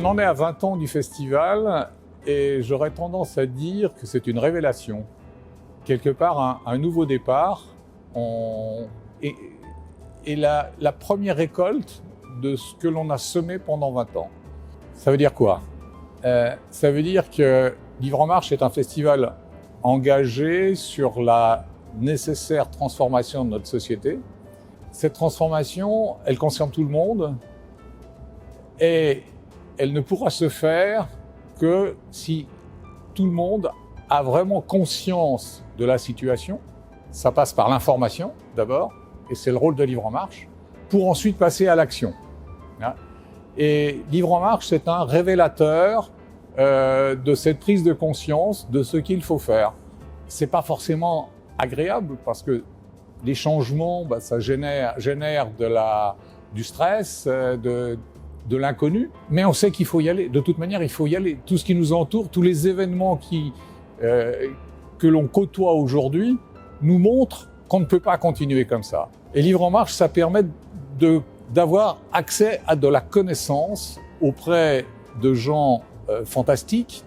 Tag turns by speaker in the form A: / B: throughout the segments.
A: On en est à 20 ans du festival et j'aurais tendance à dire que c'est une révélation. Quelque part, un nouveau départ et la première récolte de ce que l'on a semé pendant 20 ans. Ça veut dire quoi? Ça veut dire que Livre en Marche est un festival engagé sur la nécessaire transformation de notre société. Cette transformation, elle concerne tout le monde et elle ne pourra se faire que si tout le monde a vraiment conscience de la situation. Ça passe par l'information d'abord, et c'est le rôle de Livre en Marche, pour ensuite passer à l'action. Et Livre en Marche, c'est un révélateur de cette prise de conscience de ce qu'il faut faire. C'est pas forcément agréable parce que les changements, ça génère du stress, de l'inconnu, mais on sait qu'il faut y aller. De toute manière, il faut y aller. Tout ce qui nous entoure, tous les événements que l'on côtoie aujourd'hui nous montrent qu'on ne peut pas continuer comme ça. Et Livre en Marche, ça permet d'avoir accès à de la connaissance auprès de gens fantastiques,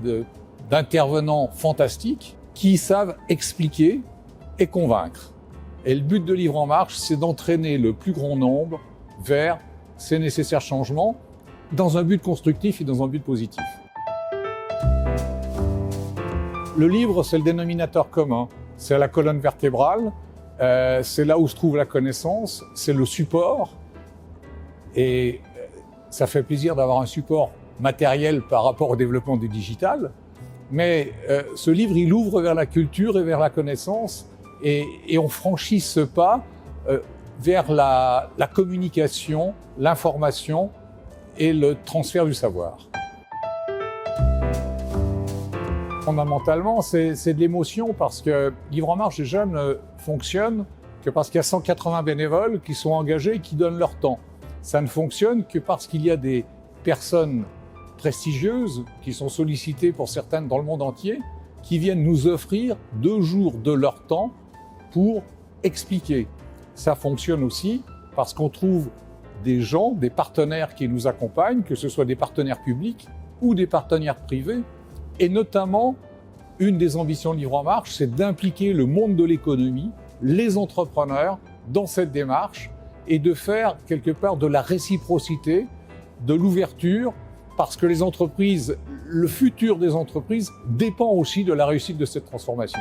A: d'intervenants fantastiques qui savent expliquer et convaincre. Et le but de Livre en Marche, c'est d'entraîner le plus grand nombre vers ces nécessaires changements dans un but constructif et dans un but positif. Le livre, c'est le dénominateur commun, c'est la colonne vertébrale, c'est là où se trouve la connaissance, c'est le support. Et ça fait plaisir d'avoir un support matériel par rapport au développement du digital, mais ce livre, il ouvre vers la culture et vers la connaissance, et on franchit ce pas vers la communication, l'information et le transfert du savoir. Fondamentalement, c'est de l'émotion parce que Livre en Marche déjà ne fonctionne que parce qu'il y a 180 bénévoles qui sont engagés et qui donnent leur temps. Ça ne fonctionne que parce qu'il y a des personnes prestigieuses qui sont sollicitées pour certaines dans le monde entier, qui viennent nous offrir 2 jours de leur temps pour expliquer. Ça fonctionne aussi parce qu'on trouve des gens, des partenaires qui nous accompagnent, que ce soit des partenaires publics ou des partenaires privés. Et notamment, une des ambitions de Livre en Marche, c'est d'impliquer le monde de l'économie, les entrepreneurs, dans cette démarche et de faire quelque part de la réciprocité, de l'ouverture, parce que les entreprises, le futur des entreprises dépend aussi de la réussite de cette transformation.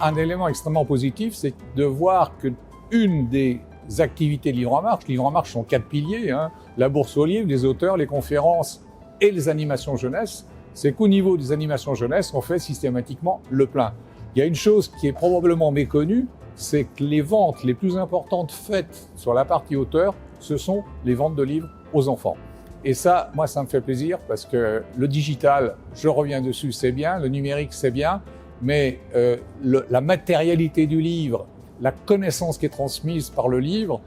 A: Un élément extrêmement positif, c'est de voir qu'une des activités de Livre en Marche sont 4 piliers, la bourse aux livres, les auteurs, les conférences et les animations jeunesse, c'est qu'au niveau des animations jeunesse, on fait systématiquement le plein. Il y a une chose qui est probablement méconnue, c'est que les ventes les plus importantes faites sur la partie auteur, ce sont les ventes de livres aux enfants. Et ça, moi, ça me fait plaisir parce que le digital, je reviens dessus, c'est bien, le numérique, c'est bien, mais la matérialité du livre, la connaissance qui est transmise par le livre,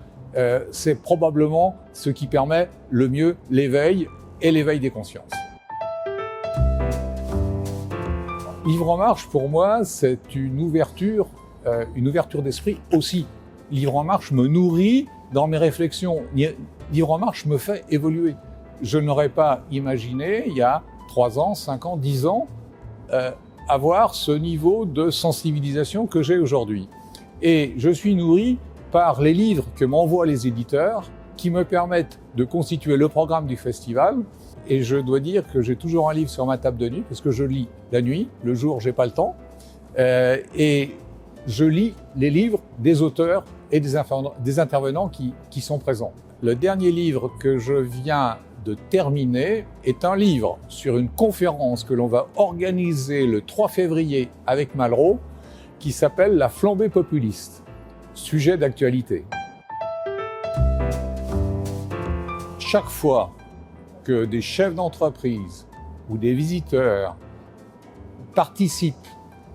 A: c'est probablement ce qui permet le mieux l'éveil et l'éveil des consciences. Livre en Marche, pour moi, c'est une ouverture d'esprit aussi. Livre en Marche me nourrit dans mes réflexions. Livre en Marche me fait évoluer. Je n'aurais pas imaginé, il y a 3 ans, 5 ans, 10 ans, avoir ce niveau de sensibilisation que j'ai aujourd'hui. Et je suis nourri par les livres que m'envoient les éditeurs qui me permettent de constituer le programme du festival. Et je dois dire que j'ai toujours un livre sur ma table de nuit parce que je lis la nuit, le jour j'ai pas le temps. Et je lis les livres des auteurs et des intervenants qui sont présents. Le dernier livre que je viens de terminer est un livre sur une conférence que l'on va organiser le 3 février avec Malraux, qui s'appelle « La flambée populiste », sujet d'actualité. Chaque fois que des chefs d'entreprise ou des visiteurs participent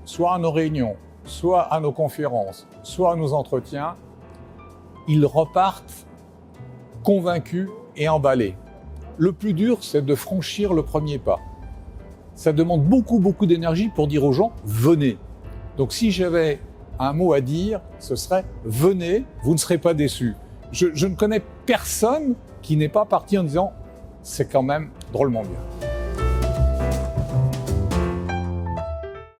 A: soit à nos réunions, soit à nos conférences, soit à nos entretiens, ils repartent convaincus et emballés. Le plus dur, c'est de franchir le premier pas. Ça demande beaucoup d'énergie pour dire aux gens « venez ». Donc si j'avais un mot à dire, ce serait « venez, vous ne serez pas déçus ». Je ne connais personne qui n'est pas parti en disant « c'est quand même drôlement bien ».